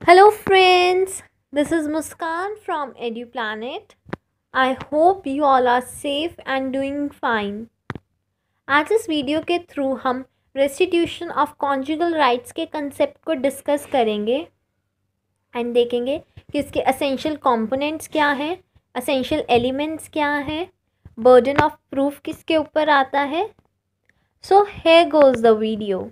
Hello friends, this is Muskan from EduPlanet. I hope you all are safe and doing fine. आज इस video के through हम restitution of conjugal rights के concept को discuss करेंगे and देखेंगे कि इसके असेंशियल कंपोनेंट्स क्या हैं, असेंशियल एलिमेंट्स क्या हैं, बर्डन ऑफ प्रूफ किसके ऊपर आता है. So here goes the video.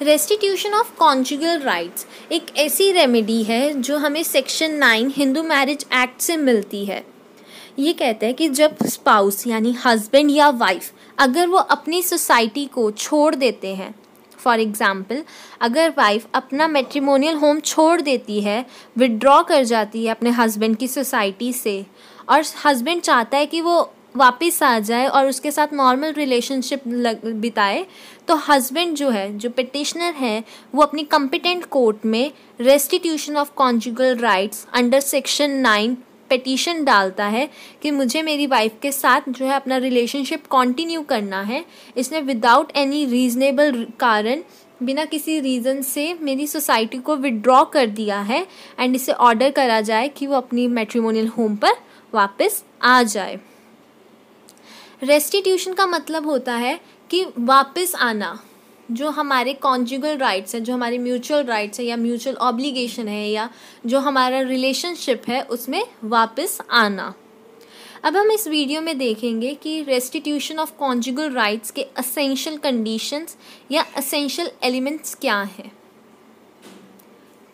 Restitution of conjugal rights एक ऐसी रेमेडी है जो हमें सेक्शन 9 हिंदू मैरिज एक्ट से मिलती है. ये कहता है कि जब स्पाउस यानी हस्बैंड या वाइफ अगर वो अपनी सोसाइटी को छोड़ देते हैं, फॉर एग्ज़ाम्पल अगर वाइफ अपना मैट्रिमोनियल होम छोड़ देती है, विड्रॉ कर जाती है अपने हस्बैंड की सोसाइटी से, और हस्बैंड चाहता है कि वो वापस आ जाए और उसके साथ नॉर्मल रिलेशनशिप बिताए, तो हस्बैंड जो पिटिशनर है वो अपनी कॉम्पिटेंट कोर्ट में restitution of conjugal rights under section 9 petition डालता है कि मुझे मेरी वाइफ के साथ अपना रिलेशनशिप कंटिन्यू करना है. इसने विदाउट एनी रीजनेबल कारण, बिना किसी रीज़न से मेरी सोसाइटी को विड्रॉ कर दिया है एंड इसे ऑर्डर करा जाए कि वो अपनी मैट्रिमोनियल होम पर वापस आ जाए. रेस्टिट्यूशन का मतलब होता है कि वापस आना. जो हमारे कॉन्जुगल राइट्स हैं, जो हमारे म्यूचुअल राइट्स है या म्यूचुअल ऑब्लिगेशन है या जो हमारा रिलेशनशिप है उसमें वापस आना. अब हम इस वीडियो में देखेंगे कि रेस्टिट्यूशन ऑफ कॉन्जुगल राइट्स के असेंशियल कंडीशंस या असेंशियल एलिमेंट्स क्या हैं.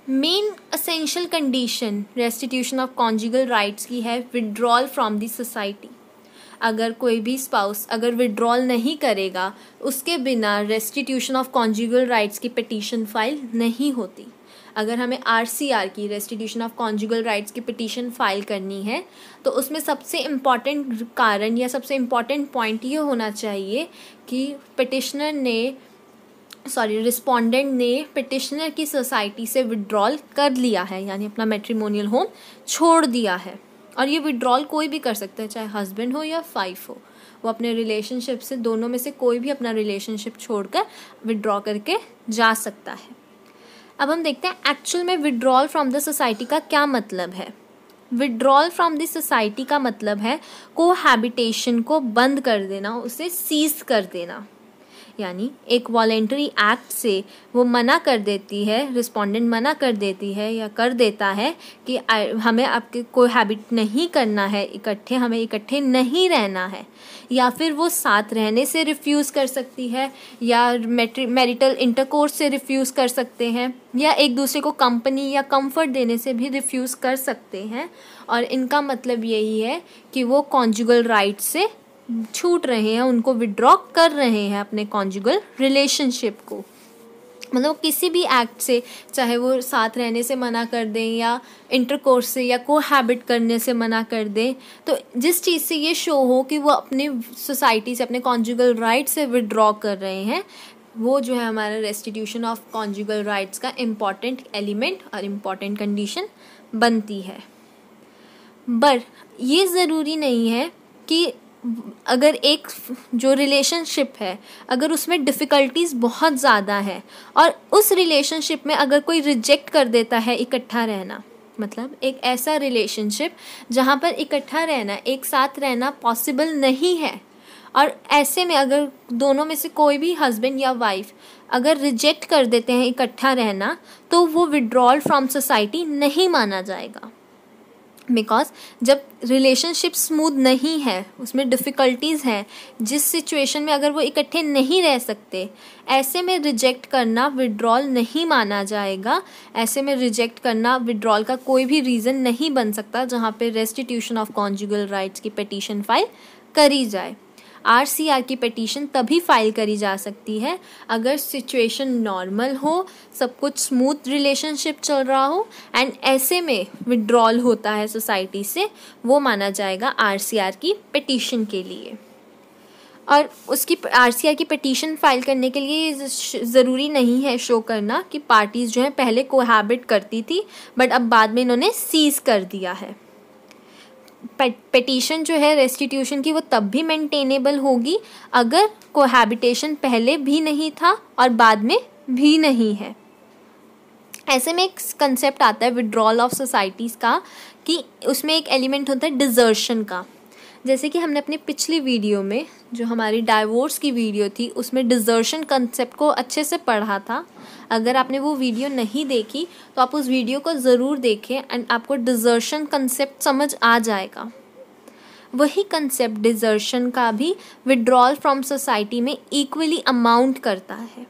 Main essential condition restitution of conjugal rights की है विड्रॉल फ्रॉम द सोसाइटी. अगर कोई भी स्पाउस अगर विड्रॉल नहीं करेगा, उसके बिना रेस्टिट्यूशन ऑफ कॉन्जुगल राइट्स की पिटीशन फाइल नहीं होती. अगर हमें आरसीआर की रेस्टिट्यूशन ऑफ कॉन्जुगल राइट्स की पिटीशन फाइल करनी है तो उसमें सबसे इम्पॉर्टेंट कारण या सबसे इम्पॉर्टेंट पॉइंट ये होना चाहिए कि रिस्पोंडेंट ने पिटिशनर की सोसाइटी से विड्रॉल कर लिया है, यानी अपना मैट्रिमोनियल होम छोड़ दिया है. और ये विड्रॉल कोई भी कर सकता है, चाहे हस्बैंड हो या वाइफ हो. वो अपने रिलेशनशिप से, दोनों में से कोई भी अपना रिलेशनशिप छोड़कर विड्रॉ करके जा सकता है. अब हम देखते हैं एक्चुअल में विड्रॉल फ्रॉम द सोसाइटी का क्या मतलब है. विड्रॉल फ्रॉम द सोसाइटी का मतलब है कोहैबिटेशन को बंद कर देना, उसे सीज कर देना. यानी एक वॉलेंटरी एक्ट से वो मना कर देती है, रिस्पोंडेंट मना कर देती है या कर देता है कि हमें आपके कोहैबिट नहीं करना है, हमें इकट्ठे नहीं रहना है. या फिर वो साथ रहने से रिफ्यूज़ कर सकती है या मैरिटल इंटरकोर्स से रिफ्यूज़ कर सकते हैं या एक दूसरे को कंपनी या कंफर्ट देने से भी रिफ्यूज़ कर सकते हैं. और इनका मतलब यही है कि वो कॉन्जुगल राइट से छूट रहे हैं, उनको विड्रॉ कर रहे हैं अपने कॉन्जुगल रिलेशनशिप को. मतलब किसी भी एक्ट से, चाहे वो साथ रहने से मना कर दें या इंटरकोर्स से या कोहैबिट करने से मना कर दें, तो जिस चीज़ से ये शो हो कि वो अपने सोसाइटी से, अपने कॉन्जुगल राइट से विड्रॉ कर रहे हैं, वो हमारा रेस्टिट्यूशन ऑफ कॉन्जुगल राइट्स का इम्पॉर्टेंट एलिमेंट और इम्पॉर्टेंट कंडीशन बनती है. बट ये ज़रूरी नहीं है कि अगर एक जो रिलेशनशिप है अगर उसमें डिफ़िकल्टीज़ बहुत ज़्यादा है और उस रिलेशनशिप में अगर कोई रिजेक्ट कर देता है इकट्ठा रहना, मतलब एक ऐसा रिलेशनशिप जहाँ पर इकट्ठा रहना, एक साथ रहना पॉसिबल नहीं है, और ऐसे में अगर दोनों में से कोई भी हस्बैंड या वाइफ अगर रिजेक्ट कर देते हैं इकट्ठा रहना, तो वो विड्रॉल फ्रॉम सोसाइटी नहीं माना जाएगा. बिकॉज जब रिलेशनशिप स्मूथ नहीं है, उसमें डिफ़िकल्टीज़ हैं, जिस सिचुएशन में अगर वो इकट्ठे नहीं रह सकते, ऐसे में रिजेक्ट करना विड्रॉल नहीं माना जाएगा. ऐसे में रिजेक्ट करना विड्रॉल का कोई भी रीज़न नहीं बन सकता जहाँ पे रेस्टिट्यूशन ऑफ कॉन्जुगल राइट्स की पिटीशन फाइल करी जाए. आरसीआर की पिटीशन तभी फाइल करी जा सकती है अगर सिचुएशन नॉर्मल हो, सब कुछ स्मूथ रिलेशनशिप चल रहा हो, एंड ऐसे में विड्रॉल होता है सोसाइटी से, वो माना जाएगा आरसीआर की पिटीशन के लिए. और उसकी आरसीआर की पिटीशन फाइल करने के लिए ज़रूरी नहीं है शो करना कि पार्टीज़ पहले कोहैबिट करती थी बट अब बाद में इन्होंने सीज़ कर दिया है. पिटीशन रेस्टिट्यूशन की वो तब भी मेंटेनेबल होगी अगर कोहैबिटेशन पहले भी नहीं था और बाद में भी नहीं है. ऐसे में एक कंसेप्ट आता है विड्रॉल ऑफ सोसाइटीज़ का, कि उसमें एक एलिमेंट होता है डिजर्शन का। जैसे कि हमने अपनी पिछली वीडियो में, जो हमारी डाइवोर्स की वीडियो थी, उसमें डिजर्शन कंसेप्ट को अच्छे से पढ़ा था। अगर आपने वो वीडियो नहीं देखी तो आप उस वीडियो को ज़रूर देखें एंड आपको डिजर्शन कंसेप्ट समझ आ जाएगा। वही कंसेप्ट डिजर्शन का भी विड्रॉल फ्रॉम सोसाइटी में इक्वली अमाउंट करता है।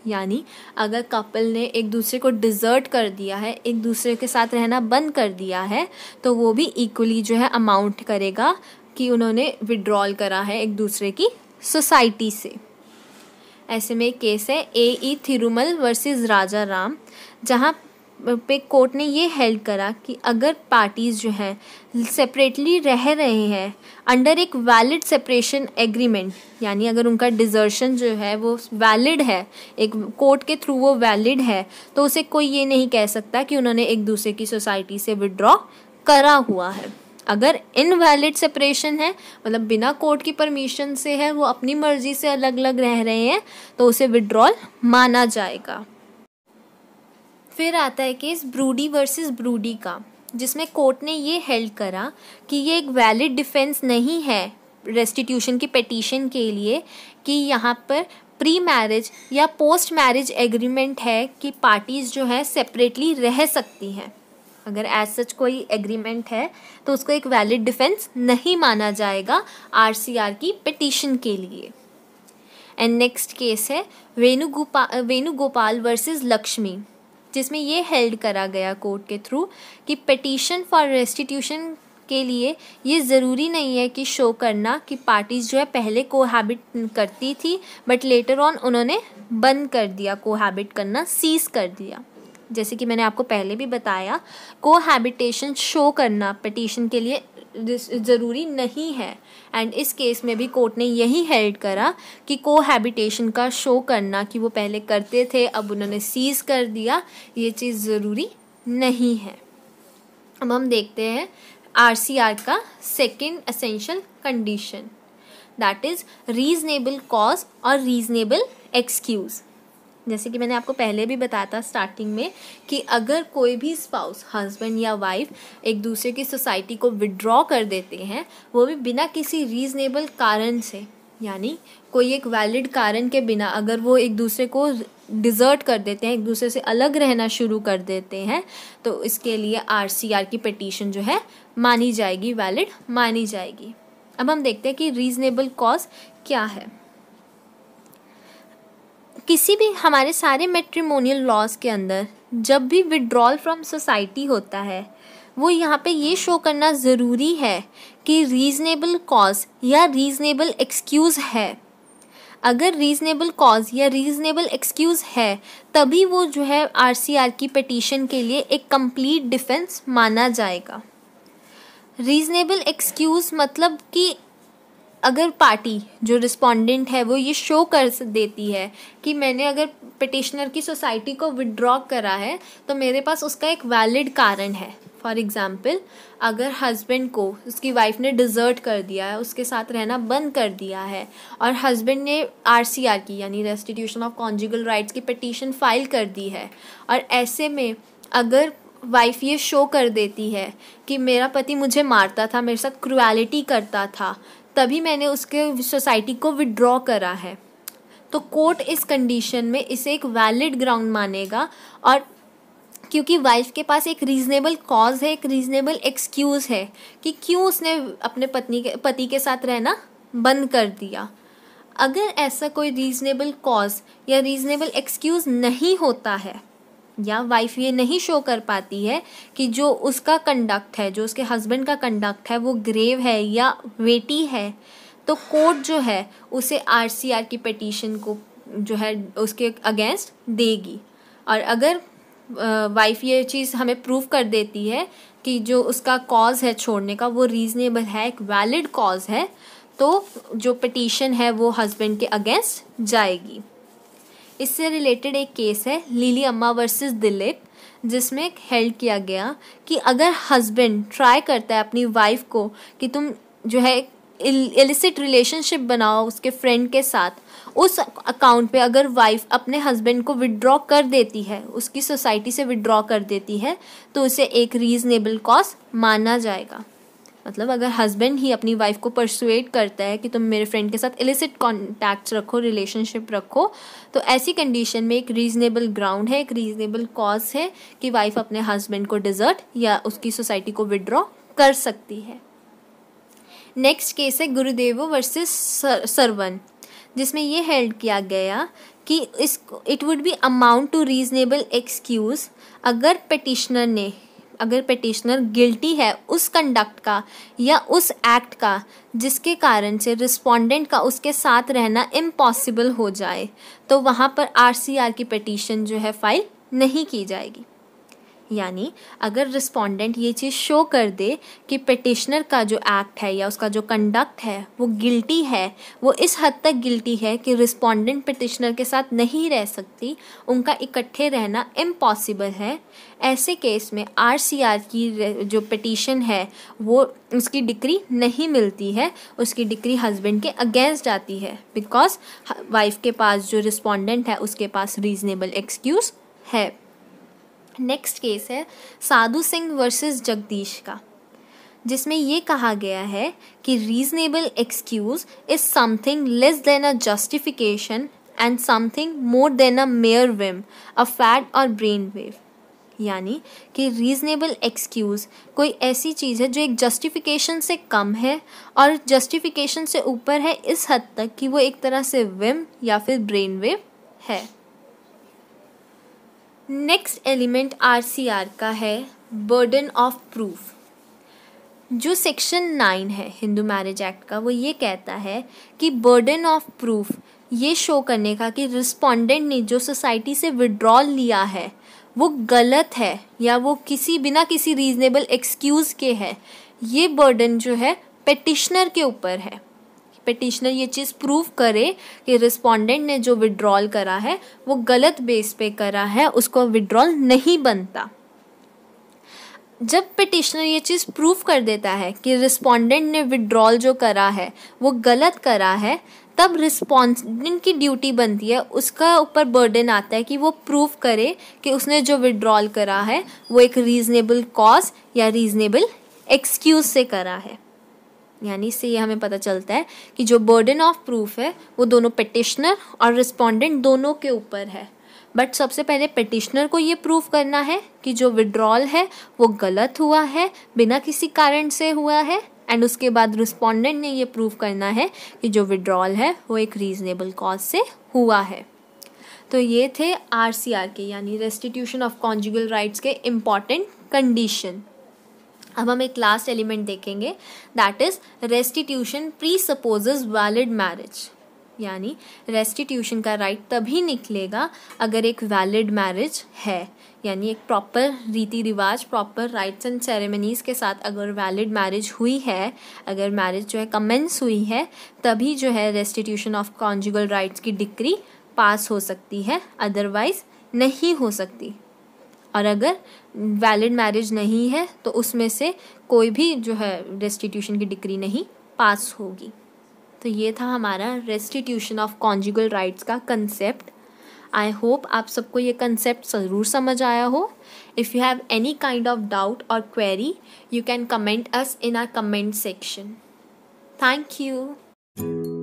यानी अगर कपल ने एक दूसरे को डिज़र्ट कर दिया है, एक दूसरे के साथ रहना बंद कर दिया है, तो वो भी इक्वली जो है अमाउंट करेगा कि उन्होंने विड्रॉल करा है एक दूसरे की सोसाइटी से। ऐसे में एक केस है A.E. थिरुमल वर्सेस राजा राम, जहाँ पे कोर्ट ने ये हेल्ड करा कि अगर पार्टीज़ जो हैं सेपरेटली रह रहे हैं अंडर एक वैलिड सेपरेशन एग्रीमेंट, यानी अगर उनका डिजर्शन जो है वो वैलिड है, एक कोर्ट के थ्रू वो वैलिड है, तो उसे कोई ये नहीं कह सकता कि उन्होंने एक दूसरे की सोसाइटी से विड्रॉ करा हुआ है। अगर इनवैलिड सेपरेशन है, मतलब बिना कोर्ट की परमिशन से है, वो अपनी मर्जी से अलग अलग रह रहे हैं, तो उसे विड्रॉल माना जाएगा। फिर आता है केस ब्रूडी वर्सेस ब्रूडी का, जिसमें कोर्ट ने ये हेल्ड करा कि ये एक वैलिड डिफेंस नहीं है रेस्टिट्यूशन की पिटीशन के लिए कि यहाँ पर प्री मैरिज या पोस्ट मैरिज एग्रीमेंट है कि पार्टीज़ जो है सेपरेटली रह सकती हैं। अगर एज सच कोई एग्रीमेंट है तो उसको एक वैलिड डिफेंस नहीं माना जाएगा RCR की पिटीशन के लिए। एंड नेक्स्ट केस है वेणुगोपाल वर्सेस लक्ष्मी, जिसमें ये हेल्ड करा गया कोर्ट के थ्रू कि पिटीशन फॉर रेस्टिट्यूशन के लिए ये ज़रूरी नहीं है कि शो करना कि पार्टीज़ जो है पहले कोहैबिट करती थी बट लेटर ऑन उन्होंने बंद कर दिया, कोहैबिट करना सीज कर दिया। जैसे कि मैंने आपको पहले भी बताया, कोहैबिटेशन शो करना पिटीशन के लिए ज़रूरी नहीं है। एंड इस केस में भी कोर्ट ने यही हेल्ड करा कि कोहैबिटेशन का शो करना कि वो पहले करते थे अब उन्होंने सीज कर दिया, ये चीज़ ज़रूरी नहीं है। अब हम देखते हैं RCR का second essential condition, that is reasonable cause और रीजनेबल एक्सक्यूज़। जैसे कि मैंने आपको पहले भी बताया था स्टार्टिंग में कि अगर कोई भी स्पाउस, हस्बैंड या वाइफ, एक दूसरे की सोसाइटी को विड्रॉ कर देते हैं, वो भी बिना किसी रीज़नेबल कारण से, यानी कोई एक वैलिड कारण के बिना अगर वो एक दूसरे को डिज़र्ट कर देते हैं, एक दूसरे से अलग रहना शुरू कर देते हैं, तो इसके लिए RCR की पिटीशन जो है मानी जाएगी, वैलिड मानी जाएगी। अब हम देखते हैं कि रीज़नेबल कॉज क्या है। किसी भी हमारे सारे मैट्रिमोनियल लॉज के अंदर जब भी विड्रॉल फ्रॉम सोसाइटी होता है, वो यहाँ पे ये शो करना ज़रूरी है कि रीज़नेबल कॉज या रीज़नेबल एक्सक्यूज़ है। अगर रीज़नेबल कॉज या रीज़नेबल एक्सक्यूज़ है तभी वो जो है RCR की पिटीशन के लिए एक कंप्लीट डिफेंस माना जाएगा। रीज़नेबल एक्सक्यूज़ मतलब कि अगर पार्टी जो रिस्पोंडेंट है वो ये शो कर देती है कि मैंने अगर पिटिशनर की सोसाइटी को विड्रॉ करा है तो मेरे पास उसका एक वैलिड कारण है। फॉर एग्ज़ाम्पल, अगर हस्बैंड को उसकी वाइफ ने डिज़र्ट कर दिया है, उसके साथ रहना बंद कर दिया है और हस्बैंड ने RCR की यानी रेस्टिट्यूशन ऑफ कॉन्जुगल राइट्स की पिटीशन फाइल कर दी है, और ऐसे में अगर वाइफ ये शो कर देती है कि मेरा पति मुझे मारता था, मेरे साथ क्रूएलिटी करता था, तभी मैंने उसके सोसाइटी को विड्रॉ करा है, तो कोर्ट इस कंडीशन में इसे एक वैलिड ग्राउंड मानेगा। और क्योंकि वाइफ के पास एक रीज़नेबल कॉज है, एक रीज़नेबल एक्सक्यूज़ है कि क्यों उसने अपने पति के साथ रहना बंद कर दिया। अगर ऐसा कोई रीज़नेबल कॉज या रीज़नेबल एक्सक्यूज़ नहीं होता है या वाइफ ये नहीं शो कर पाती है कि जो उसका कंडक्ट है, जो उसके हस्बैंड का कंडक्ट है वो ग्रेव है या वेटी है, तो कोर्ट जो है उसे RCR की पिटीशन को जो है उसके अगेंस्ट देगी। और अगर वाइफ ये चीज़ हमें प्रूव कर देती है कि जो उसका कॉज है छोड़ने का वो रीज़नेबल है, एक वैलिड कॉज है, तो जो पिटीशन है वो हस्बैंड के अगेंस्ट जाएगी। इससे रिलेटेड एक केस है लिली अम्मा वर्सेस दिलीप, जिसमें हेल्ड किया गया कि अगर हस्बैंड ट्राई करता है अपनी वाइफ को कि तुम जो है इलिसिट रिलेशनशिप बनाओ उसके फ्रेंड के साथ, उस अकाउंट पे अगर वाइफ अपने हस्बैंड को विड्रॉ कर देती है, उसकी सोसाइटी से विड्रॉ कर देती है, तो उसे एक रीज़नेबल कॉज माना जाएगा। मतलब अगर हस्बैंड ही अपनी वाइफ को परसुएट करता है कि तुम मेरे फ्रेंड के साथ इलिसिट कॉन्टैक्ट्स रखो, रिलेशनशिप रखो, तो ऐसी कंडीशन में एक रीज़नेबल ग्राउंड है, एक रीज़नेबल कॉज है कि वाइफ अपने हस्बैंड को डिजर्ट या उसकी सोसाइटी को विड्रॉ कर सकती है। नेक्स्ट केस है गुरुदेवो वर्सेस सरवन, जिसमें ये हेल्ड किया गया कि it would be amount to reasonable excuse अगर पेटिशनर गिल्टी है उस कंडक्ट का या उस एक्ट का जिसके कारण से रिस्पोंडेंट का उसके साथ रहना इम्पॉसिबल हो जाए, तो वहाँ पर आरसीआर की पिटीशन जो है फाइल नहीं की जाएगी। यानी अगर रिस्पोंडेंट ये चीज़ शो कर दे कि पिटिशनर का जो एक्ट है या उसका जो कंडक्ट है वो गिल्टी है, वो इस हद तक गिल्टी है कि रिस्पोंडेंट पिटिशनर के साथ नहीं रह सकती, उनका इकट्ठे रहना इम्पॉसिबल है, ऐसे केस में आरसीआर की जो पिटीशन है वो उसकी डिक्री नहीं मिलती है, उसकी डिक्री हस्बैंड के अगेंस्ट आती है, बिकॉज वाइफ के पास जो रिस्पोंडेंट है उसके पास रीजनेबल एक्सक्यूज़ है। नेक्स्ट केस है साधु सिंह वर्सेस जगदीश का, जिसमें ये कहा गया है कि reasonable excuse is something less than a justification and something more than a mere whim, a fad or brain wave. यानी कि रीजनेबल एक्सक्यूज़ कोई ऐसी चीज़ है जो एक जस्टिफिकेशन से कम है और जस्टिफिकेशन से ऊपर है इस हद तक कि वो एक तरह से विम या फिर ब्रेन वेव है। नेक्स्ट एलिमेंट आरसीआर का है बर्डन ऑफ प्रूफ। जो सेक्शन 9 है हिंदू मैरिज एक्ट का, वो ये कहता है कि बर्डन ऑफ प्रूफ ये शो करने का कि रिस्पोंडेंट ने जो सोसाइटी से विड्रॉल लिया है वो गलत है या वो बिना किसी रीजनेबल एक्सक्यूज़ के है, ये बर्डन जो है पिटिशनर के ऊपर है। पिटिशनर ये चीज़ प्रूव करे कि रिस्पोंडेंट ने जो विड्रॉल करा है वो गलत बेस पे करा है, उसको विड्रॉल नहीं बनता। जब पिटिशनर ये चीज़ प्रूव कर देता है कि रिस्पोंडेंट ने विड्रॉल जो करा है वो गलत करा है, तब रिस्पोंडेंट की ड्यूटी बनती है, उसका ऊपर बर्डन आता है कि वो प्रूव करे कि उसने जो विड्रॉल करा है वो एक रीज़नेबल कॉज या रीज़नेबल एक्सक्यूज़ से करा है। यानी इससे ये हमें पता चलता है कि जो बर्डन ऑफ प्रूफ है वो दोनों पिटिशनर और रिस्पोंडेंट दोनों के ऊपर है। बट सबसे पहले पिटिशनर को ये प्रूव करना है कि जो विड्रॉल है वो गलत हुआ है, बिना किसी कारण से हुआ है, एंड उसके बाद रिस्पोंडेंट ने ये प्रूव करना है कि जो विड्रॉल है वो एक रीजनेबल कॉज से हुआ है। तो ये थे आरसीआर के यानी रेस्टिट्यूशन ऑफ कॉन्जुगल राइट्स के इम्पॉर्टेंट कंडीशन। अब हम एक लास्ट एलिमेंट देखेंगे, that is restitution presupposes valid marriage. यानी रेस्टिट्यूशन का राइट तभी निकलेगा अगर एक वैलिड मैरिज है, यानी एक प्रॉपर रीति रिवाज, प्रॉपर राइट्स एंड सेरेमनीज़ के साथ अगर वैलिड मैरिज हुई है, अगर मैरिज जो है कमेंस हुई है, तभी जो है रेस्टिट्यूशन ऑफ कॉन्जुगल राइट्स की डिक्री पास हो सकती है, अदरवाइज नहीं हो सकती। और अगर वैलिड मैरिज नहीं है तो उसमें से कोई भी जो है रेस्टिट्यूशन की डिक्री नहीं पास होगी। तो ये था हमारा रेस्टिट्यूशन ऑफ कॉन्जुगल राइट्स का कंसेप्ट। आई होप आप सबको ये कंसेप्ट ज़रूर समझ आया हो। If you have any kind of doubt और query, you can comment us in our comment section. Thank you.